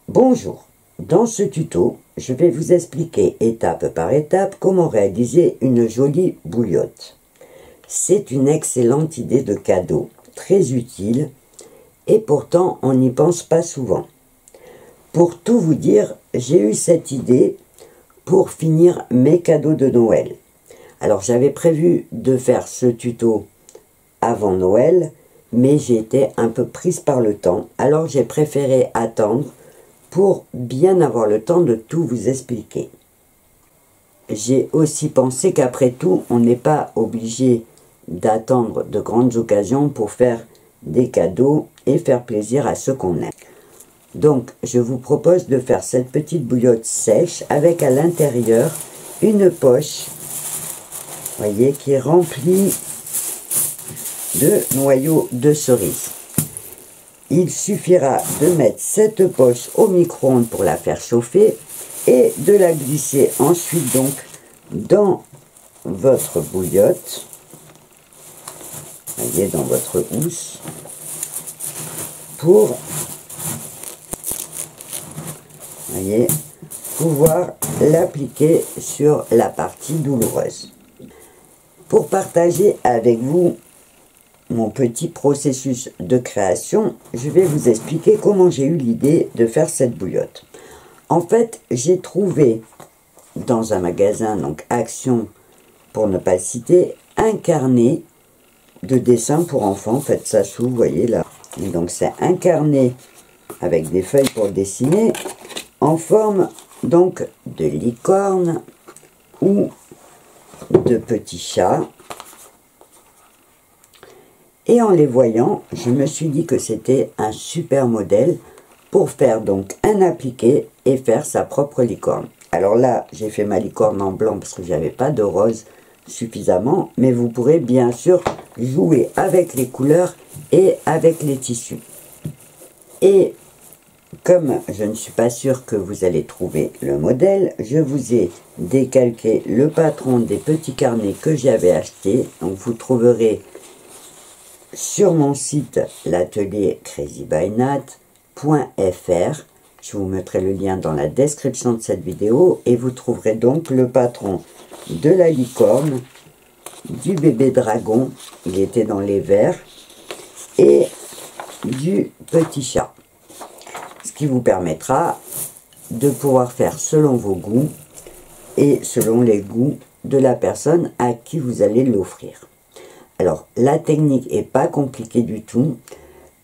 Bonjour, dans ce tuto, je vais vous expliquer étape par étape comment réaliser une jolie bouillotte. C'est une excellente idée de cadeau, très utile, et pourtant on n'y pense pas souvent. Pour tout vous dire, j'ai eu cette idée pour finir mes cadeaux de Noël. Alors j'avais prévu de faire ce tuto avant Noël, mais j'ai été un peu prise par le temps, alors j'ai préféré attendre pour bien avoir le temps de tout vous expliquer. J'ai aussi pensé qu'après tout, on n'est pas obligé d'attendre de grandes occasions pour faire des cadeaux et faire plaisir à ceux qu'on aime. Donc, je vous propose de faire cette petite bouillotte sèche avec à l'intérieur une poche, voyez, qui est remplie de noyaux de cerise. Il suffira de mettre cette poche au micro-ondes pour la faire chauffer et de la glisser ensuite donc dans votre bouillotte, voyez, dans votre housse, pour, voyez, pouvoir l'appliquer sur la partie douloureuse. Pour partager avec vous mon petit processus de création, je vais vous expliquer comment j'ai eu l'idée de faire cette bouillotte. En fait, j'ai trouvé dans un magasin, donc Action pour ne pas le citer, un carnet de dessin pour enfants. Faites ça sous, vous voyez là. Et donc c'est un carnet avec des feuilles pour dessiner en forme donc de licorne ou de petits chats. Et en les voyant, je me suis dit que c'était un super modèle pour faire donc un appliqué et faire sa propre licorne. Alors là, j'ai fait ma licorne en blanc parce que j'avais pas de rose suffisamment, mais vous pourrez bien sûr jouer avec les couleurs et avec les tissus. Et comme je ne suis pas sûre que vous allez trouver le modèle, je vous ai décalqué le patron des petits carnets que j'avais acheté. Donc vous trouverez sur mon site l'atelier crazybynat.fr. Je vous mettrai le lien dans la description de cette vidéo et vous trouverez donc le patron de la licorne, du bébé dragon, il était dans les verts, et du petit chat. Ce qui vous permettra de pouvoir faire selon vos goûts et selon les goûts de la personne à qui vous allez l'offrir. Alors, la technique n'est pas compliquée du tout.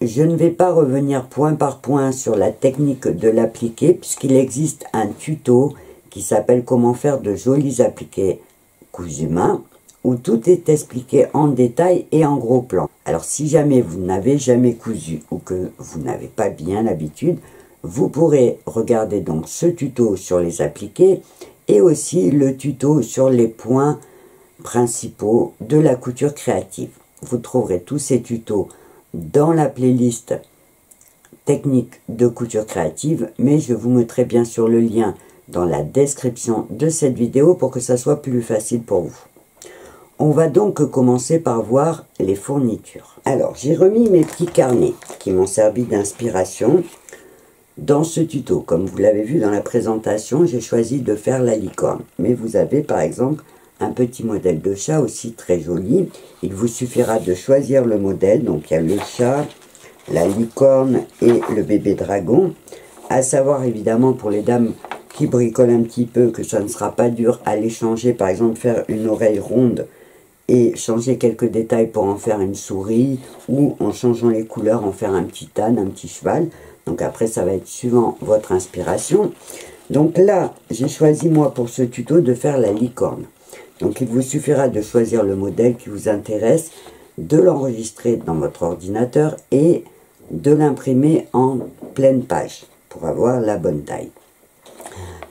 Je ne vais pas revenir point par point sur la technique de l'appliqué, puisqu'il existe un tuto qui s'appelle « Comment faire de jolis appliqués cousus main », où tout est expliqué en détail et en gros plan. Alors, si jamais vous n'avez jamais cousu ou que vous n'avez pas bien l'habitude, vous pourrez regarder donc ce tuto sur les appliqués et aussi le tuto sur les points principaux de la couture créative. Vous trouverez tous ces tutos dans la playlist technique de couture créative, mais je vous mettrai bien sûr le lien dans la description de cette vidéo pour que ça soit plus facile pour vous. On va donc commencer par voir les fournitures. Alors, j'ai remis mes petits carnets qui m'ont servi d'inspiration dans ce tuto. Comme vous l'avez vu dans la présentation, j'ai choisi de faire la licorne, mais vous avez par exemple un petit modèle de chat aussi très joli. Il vous suffira de choisir le modèle. Donc il y a le chat, la licorne et le bébé dragon. À savoir évidemment pour les dames qui bricolent un petit peu que ça ne sera pas dur à les changer. Par exemple faire une oreille ronde et changer quelques détails pour en faire une souris, ou en changeant les couleurs en faire un petit âne, un petit cheval. Donc après ça va être suivant votre inspiration. Donc là j'ai choisi moi pour ce tuto de faire la licorne. Donc il vous suffira de choisir le modèle qui vous intéresse, de l'enregistrer dans votre ordinateur et de l'imprimer en pleine page pour avoir la bonne taille.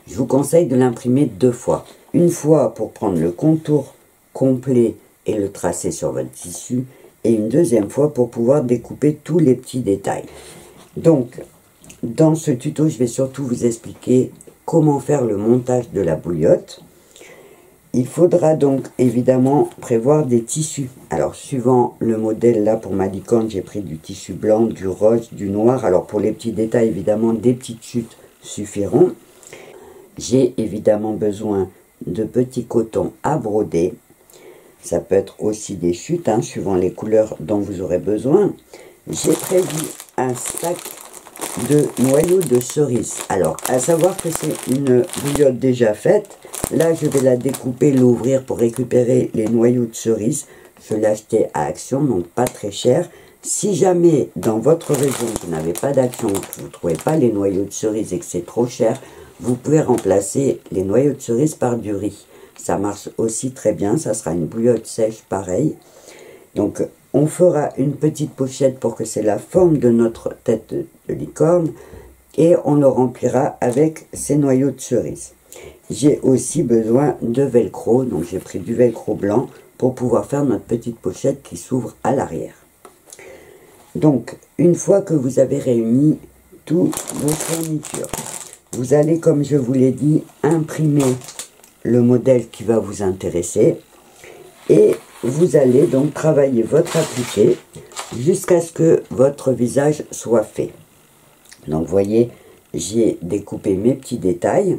Je vous conseille de l'imprimer deux fois. Une fois pour prendre le contour complet et le tracer sur votre tissu, et une deuxième fois pour pouvoir découper tous les petits détails. Donc dans ce tuto, je vais surtout vous expliquer comment faire le montage de la bouillotte. Il faudra donc évidemment prévoir des tissus. Alors suivant le modèle, là pour ma licorne, j'ai pris du tissu blanc, du rose, du noir. Alors pour les petits détails, évidemment, des petites chutes suffiront. J'ai évidemment besoin de petits cotons à broder. Ça peut être aussi des chutes, hein, suivant les couleurs dont vous aurez besoin. J'ai prévu un sac de noyaux de cerise. Alors, à savoir que c'est une bouillotte déjà faite. Là, je vais la découper, l'ouvrir pour récupérer les noyaux de cerise. Je l'ai acheté à Action, donc pas très cher. Si jamais, dans votre région, vous n'avez pas d'Action, vous ne trouvez pas les noyaux de cerise et que c'est trop cher, vous pouvez remplacer les noyaux de cerise par du riz. Ça marche aussi très bien, ça sera une bouillotte sèche pareil. Donc, on fera une petite pochette pour que c'est la forme de notre tête de licorne. Et on le remplira avec ces noyaux de cerise. J'ai aussi besoin de velcro, donc j'ai pris du velcro blanc pour pouvoir faire notre petite pochette qui s'ouvre à l'arrière. Donc, une fois que vous avez réuni toutes vos fournitures, vous allez, comme je vous l'ai dit, imprimer le modèle qui va vous intéresser et vous allez donc travailler votre appliqué jusqu'à ce que votre visage soit fait. Donc, vous voyez, j'ai découpé mes petits détails.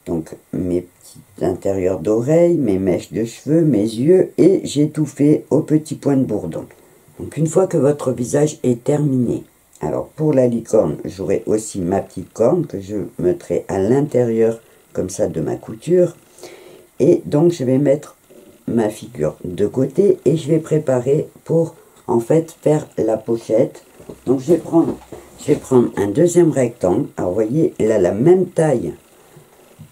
Donc, mes petits intérieurs d'oreilles, mes mèches de cheveux, mes yeux, et j'ai tout fait au petit point de bourdon. Donc, une fois que votre visage est terminé, alors pour la licorne, j'aurai aussi ma petite corne que je mettrai à l'intérieur, comme ça, de ma couture. Et donc, je vais mettre ma figure de côté et je vais préparer pour, en fait, faire la pochette. Donc, je vais prendre un deuxième rectangle. Alors, vous voyez, elle a la même taille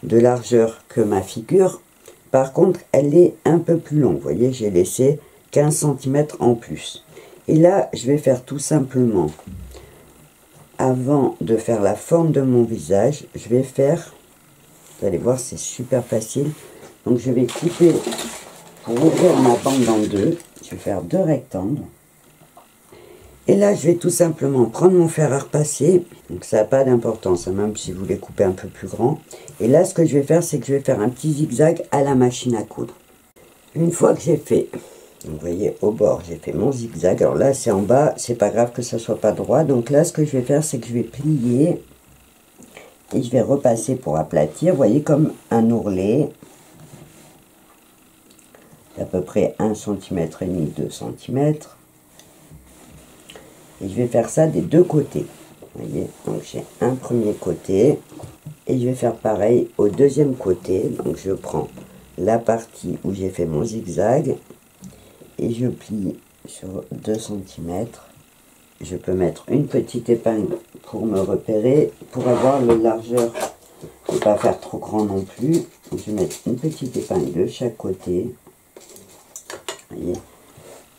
de largeur que ma figure. Par contre, elle est un peu plus longue. Vous voyez, j'ai laissé 15 cm en plus. Et là, je vais faire tout simplement, avant de faire la forme de mon visage, je vais faire, vous allez voir, c'est super facile. Donc, je vais couper, pour ouvrir ma bande en deux, je vais faire deux rectangles. Et là, je vais tout simplement prendre mon fer à repasser. Donc, ça n'a pas d'importance, hein, même si vous voulez couper un peu plus grand. Et là, ce que je vais faire, c'est que je vais faire un petit zigzag à la machine à coudre. Une fois que j'ai fait, vous voyez, au bord, j'ai fait mon zigzag. Alors là, c'est en bas, c'est pas grave que ça soit pas droit. Donc là, ce que je vais faire, c'est que je vais plier. Et je vais repasser pour aplatir. Vous voyez, comme un ourlet. À peu près 1,5 cm, 2 cm. Et je vais faire ça des deux côtés. Vous voyez, donc j'ai un premier côté. Et je vais faire pareil au deuxième côté. Donc je prends la partie où j'ai fait mon zigzag. Et je plie sur 2 cm. Je peux mettre une petite épingle pour me repérer. Pour avoir la largeur, ne pas faire trop grand non plus. Donc je vais mettre une petite épingle de chaque côté. Vous voyez,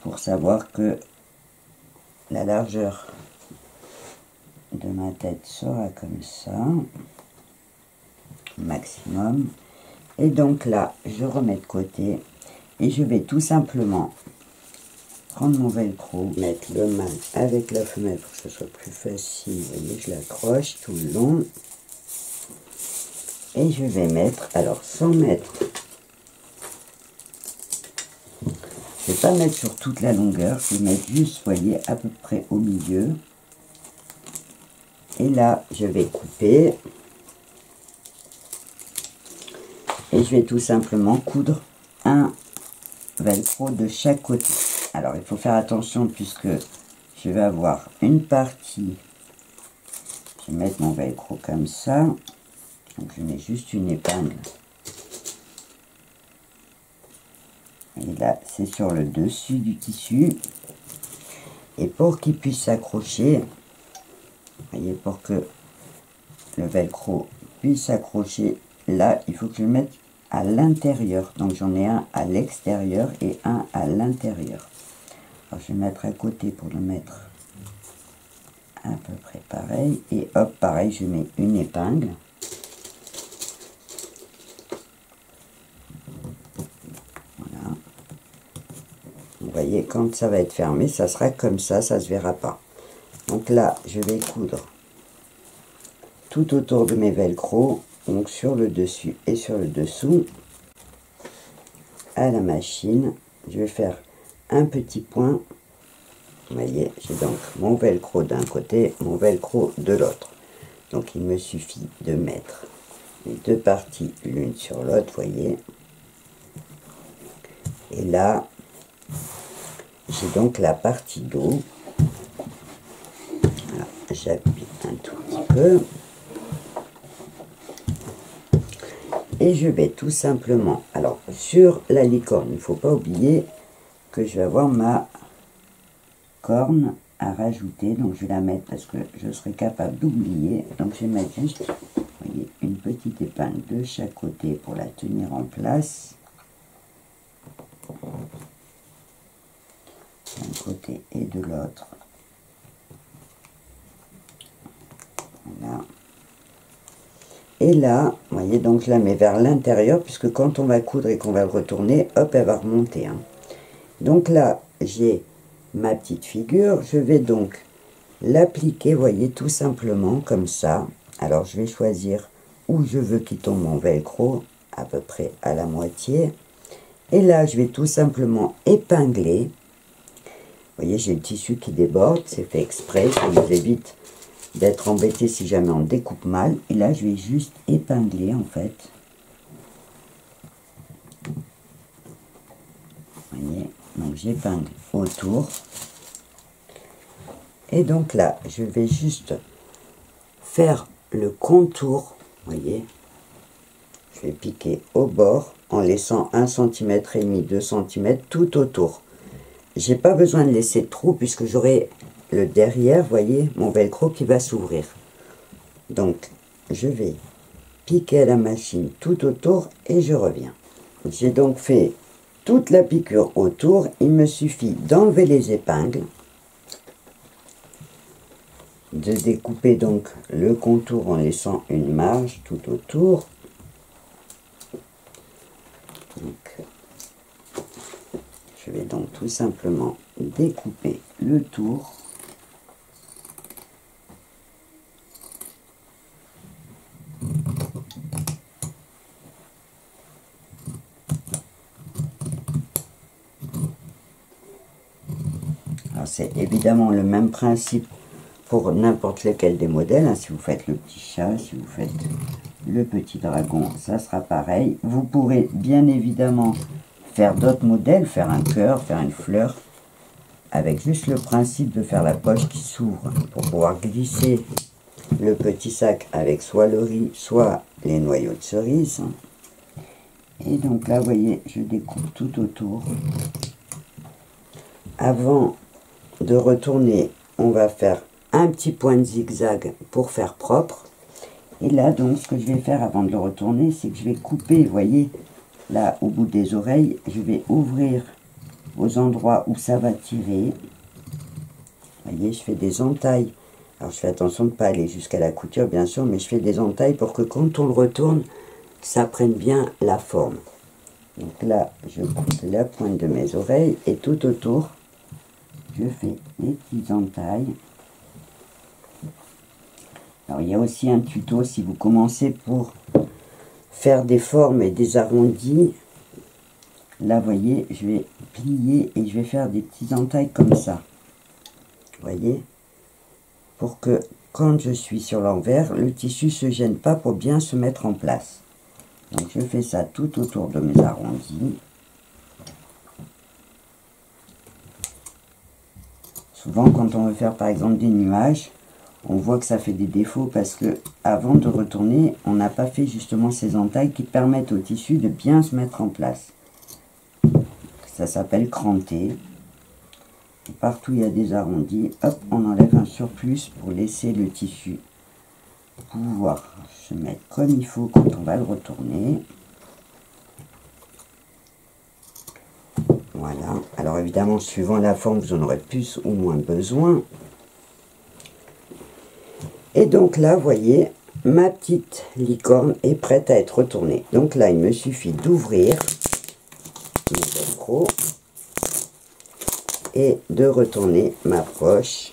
pour savoir que la largeur de ma tête sera comme ça, maximum. Et donc là, je remets de côté et je vais tout simplement prendre mon velcro, mettre le mât avec la femelle pour que ce soit plus facile. Vous voyez, je l'accroche tout le long. Et je vais mettre, alors sans mettre, je ne vais pas mettre sur toute la longueur, je vais mettre juste, vous voyez, à peu près au milieu. Et là, je vais couper. Et je vais tout simplement coudre un velcro de chaque côté. Alors, il faut faire attention puisque je vais avoir une partie. Je vais mettre mon velcro comme ça. Donc, je mets juste une épingle. Et là, c'est sur le dessus du tissu. Et pour qu'il puisse s'accrocher, vous voyez, pour que le velcro puisse s'accrocher, là, il faut que je le mette à l'intérieur. Donc, j'en ai un à l'extérieur et un à l'intérieur. Alors, je vais mettre à côté pour le mettre à peu près pareil. Et hop, pareil, je mets une épingle. Voilà. Vous voyez, quand ça va être fermé, ça sera comme ça se verra pas. Donc là, je vais coudre tout autour de mes velcro, donc sur le dessus et sur le dessous. à la machine. Je vais faire un petit point. Vous voyez, j'ai donc mon velcro d'un côté, mon velcro de l'autre. Donc il me suffit de mettre les deux parties l'une sur l'autre, voyez. Et là, j'ai donc la partie dos. J'appuie un tout petit peu. Et je vais tout simplement, alors sur la licorne, il ne faut pas oublier que je vais avoir ma corne à rajouter. Donc je vais la mettre parce que je serai capable d'oublier. Donc je vais mettre juste, vous voyez, une petite épingle de chaque côté pour la tenir en place. D'un côté et de l'autre. Voilà. Et là, vous voyez, donc je la mets vers l'intérieur, puisque quand on va coudre et qu'on va le retourner, hop, elle va remonter. Hein. Donc là, j'ai ma petite figure. Je vais donc l'appliquer, vous voyez, tout simplement comme ça. Alors, je vais choisir où je veux qu'il tombe mon velcro, à peu près à la moitié. Et là, je vais tout simplement épingler. Vous voyez, j'ai le tissu qui déborde, c'est fait exprès, ça nous évite d'être embêté si jamais on découpe mal. Et là, je vais juste épingler, en fait. Vous voyez, donc j'épingle autour. Et donc là, je vais juste faire le contour, vous voyez. Je vais piquer au bord en laissant 1,5 cm, 2 cm tout autour. J'ai pas besoin de laisser de trou puisque j'aurai le derrière, vous voyez, mon velcro qui va s'ouvrir. Donc, je vais piquer à la machine tout autour et je reviens. J'ai donc fait toute la piqûre autour. Il me suffit d'enlever les épingles, de découper donc le contour en laissant une marge tout autour. Donc, je vais donc tout simplement découper le tour. Alors c'est évidemment le même principe pour n'importe lequel des modèles. Hein. Si vous faites le petit chat, si vous faites le petit dragon, ça sera pareil. Vous pourrez bien évidemment faire d'autres modèles, faire un cœur, faire une fleur, avec juste le principe de faire la poche qui s'ouvre pour pouvoir glisser le petit sac avec soit le riz, soit les noyaux de cerise. Et donc là, vous voyez, je découpe tout autour. Avant de retourner, on va faire un petit point de zigzag pour faire propre. Et là, donc, ce que je vais faire avant de le retourner, c'est que je vais couper, vous voyez, là, au bout des oreilles, je vais ouvrir aux endroits où ça va tirer. Vous voyez, je fais des entailles. Alors, je fais attention de ne pas aller jusqu'à la couture, bien sûr, mais je fais des entailles pour que quand on le retourne, ça prenne bien la forme. Donc là, je coupe la pointe de mes oreilles et tout autour, je fais des petites entailles. Alors, il y a aussi un tuto, si vous commencez pour faire des formes et des arrondis. Là, vous voyez, je vais plier et je vais faire des petites entailles comme ça. Vous voyez, pour que quand je suis sur l'envers, le tissu ne se gêne pas pour bien se mettre en place. Donc, je fais ça tout autour de mes arrondis. Souvent, quand on veut faire par exemple des nuages, on voit que ça fait des défauts parce que avant de retourner, on n'a pas fait justement ces entailles qui permettent au tissu de bien se mettre en place. Ça s'appelle cranter. Et partout il y a des arrondis, hop, on enlève un surplus pour laisser le tissu pouvoir se mettre comme il faut quand on va le retourner. Voilà. Alors évidemment, suivant la forme, vous en aurez plus ou moins besoin. Et donc là, vous voyez, ma petite licorne est prête à être retournée. Donc là, il me suffit d'ouvrir mon velcro et de retourner ma poche.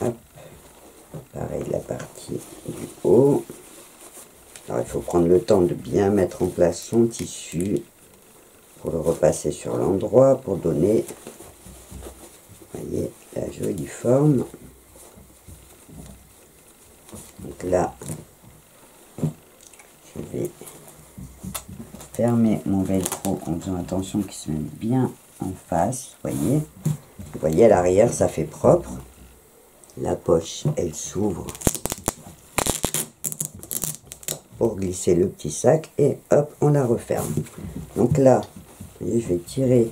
Hop. Pareil, la partie du haut. il faut prendre le temps de bien mettre en place son tissu pour le repasser sur l'endroit, pour donner, vous voyez, la jolie forme. Donc là, je vais fermer mon velcro en faisant attention qu'il se mette bien en face, vous voyez à l'arrière ça fait propre, la poche elle s'ouvre pour glisser le petit sac et hop on la referme. Donc là vous voyez, je vais tirer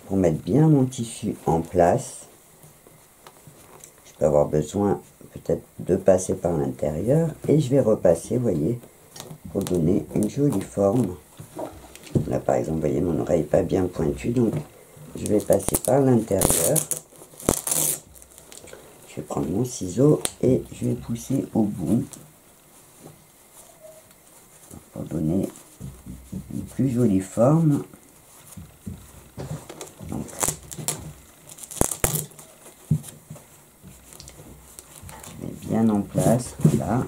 pour mettre bien mon tissu en place. Je peux avoir besoin peut-être de passer par l'intérieur et je vais repasser, vous voyez, pour donner une jolie forme. Là par exemple, vous voyez, mon oreille n'est pas bien pointue, donc je vais passer par l'intérieur. Je vais prendre mon ciseau et je vais pousser au bout pour donner une plus jolie forme. Donc, je mets bien en place, là.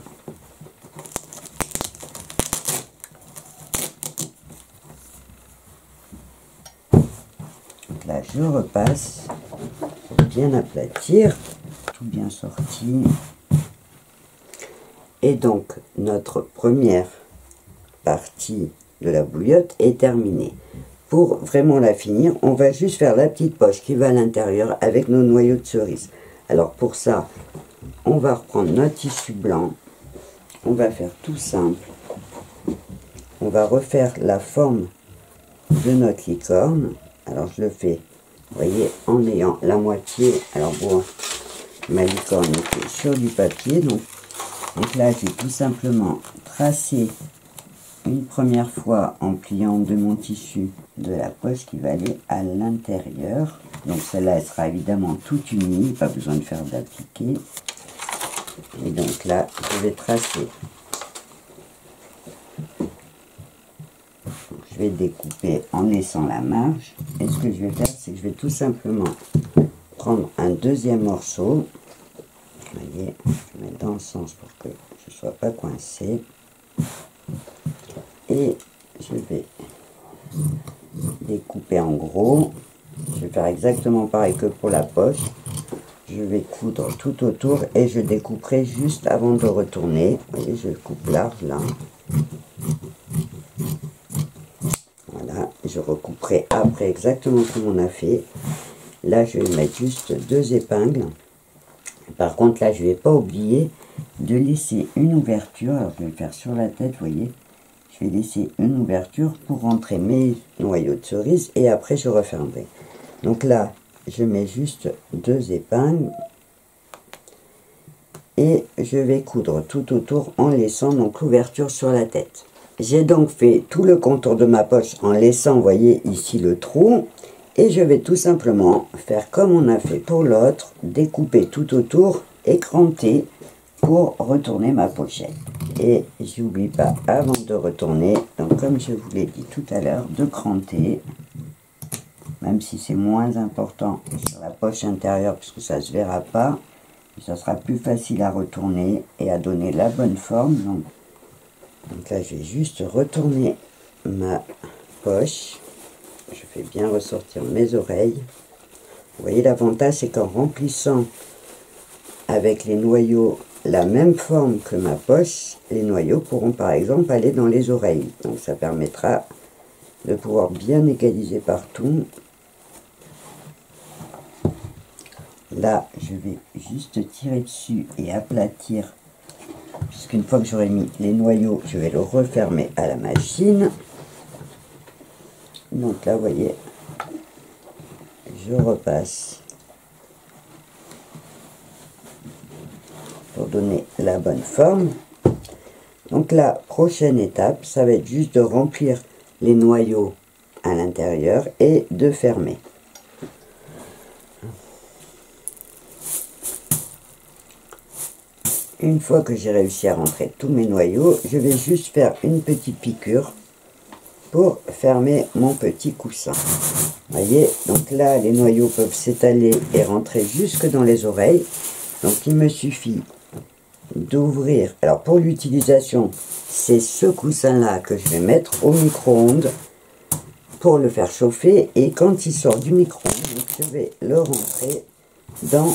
Donc là, je repasse pour bien aplatir, tout bien sorti. Et donc, notre première partie de la bouillotte est terminée. Pour vraiment la finir, on va juste faire la petite poche qui va à l'intérieur avec nos noyaux de cerise. Alors pour ça, on va reprendre notre tissu blanc. On va faire tout simple. On va refaire la forme de notre licorne. Alors je le fais, vous voyez, en ayant la moitié. Alors bon, ma licorne était sur du papier. Donc là, j'ai tout simplement tracé une première fois en pliant de mon tissu de la poche qui va aller à l'intérieur. Donc celle-là, elle sera évidemment toute unie, pas besoin de faire d'appliquer. Et donc là, je vais tracer. Je vais découper en laissant la marge. Et ce que je vais faire, c'est que je vais tout simplement prendre un deuxième morceau. Vous voyez, je mets dans le sens pour que je ne sois pas coincé. Et je vais découper en gros. Je vais faire exactement pareil que pour la poche. Je vais coudre tout autour et je découperai juste avant de retourner. Vous voyez, je coupe large là. Voilà, je recouperai après exactement comme on a fait. Là, je vais mettre juste 2 épingles. Par contre, là, je ne vais pas oublier de laisser une ouverture. Alors, je vais le faire sur la tête, vous voyez. Je vais laisser une ouverture pour rentrer mes noyaux de cerise et après, je refermerai. Donc là, je mets juste 2 épingles et je vais coudre tout autour en laissant donc l'ouverture sur la tête. J'ai donc fait tout le contour de ma poche en laissant, vous voyez ici le trou, et je vais tout simplement faire comme on a fait pour l'autre, découper tout autour et cranter pour retourner ma pochette. Et j'oublie pas avant de retourner, donc comme je vous l'ai dit tout à l'heure, de cranter. Même si c'est moins important sur la poche intérieure, puisque ça ne se verra pas, ça sera plus facile à retourner et à donner la bonne forme. Donc là, je vais juste retourner ma poche. Je fais bien ressortir mes oreilles. Vous voyez, l'avantage, c'est qu'en remplissant avec les noyaux la même forme que ma poche, les noyaux pourront par exemple aller dans les oreilles. Donc ça permettra de pouvoir bien égaliser partout. Là, je vais juste tirer dessus et aplatir, puisqu'une fois que j'aurai mis les noyaux, je vais le refermer à la machine. Donc là, vous voyez, je repasse pour donner la bonne forme. Donc la prochaine étape, ça va être juste de remplir les noyaux à l'intérieur et de fermer. Une fois que j'ai réussi à rentrer tous mes noyaux, je vais juste faire une petite piqûre pour fermer mon petit coussin. Vous voyez, donc là, les noyaux peuvent s'étaler et rentrer jusque dans les oreilles. Donc il me suffit d'ouvrir. Alors pour l'utilisation, c'est ce coussin-là que je vais mettre au micro-ondes pour le faire chauffer. Et quand il sort du micro-ondes, je vais le rentrer dans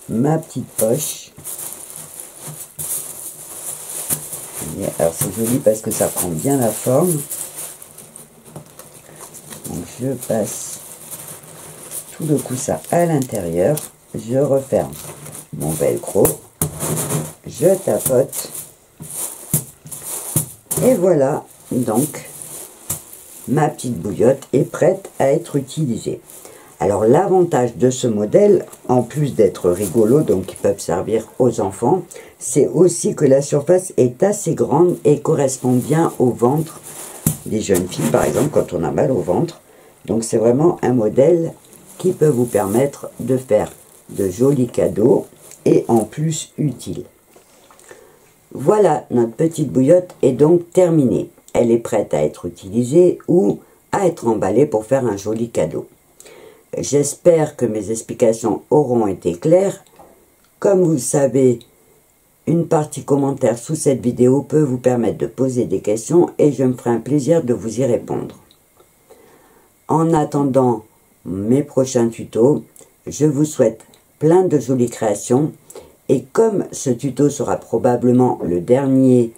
ma petite poche. Alors c'est joli parce que ça prend bien la forme. Donc je passe tout le coussin à l'intérieur. Je referme mon velcro. Je tapote. Et voilà, donc ma petite bouillotte est prête à être utilisée. Alors l'avantage de ce modèle, en plus d'être rigolo, donc ils peuvent servir aux enfants, c'est aussi que la surface est assez grande et correspond bien au ventre des jeunes filles, par exemple, quand on a mal au ventre. Donc c'est vraiment un modèle qui peut vous permettre de faire de jolis cadeaux et en plus utile. Voilà, notre petite bouillotte est donc terminée. Elle est prête à être utilisée ou à être emballée pour faire un joli cadeau. J'espère que mes explications auront été claires. Comme vous le savez, une partie commentaire sous cette vidéo peut vous permettre de poser des questions et je me ferai un plaisir de vous y répondre. En attendant mes prochains tutos, je vous souhaite plein de jolies créations. Et comme ce tuto sera probablement le dernier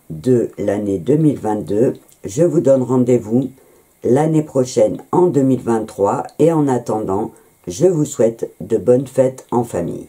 de l'année 2022, je vous donne rendez-vous l'année prochaine en 2023 et en attendant, je vous souhaite de bonnes fêtes en famille.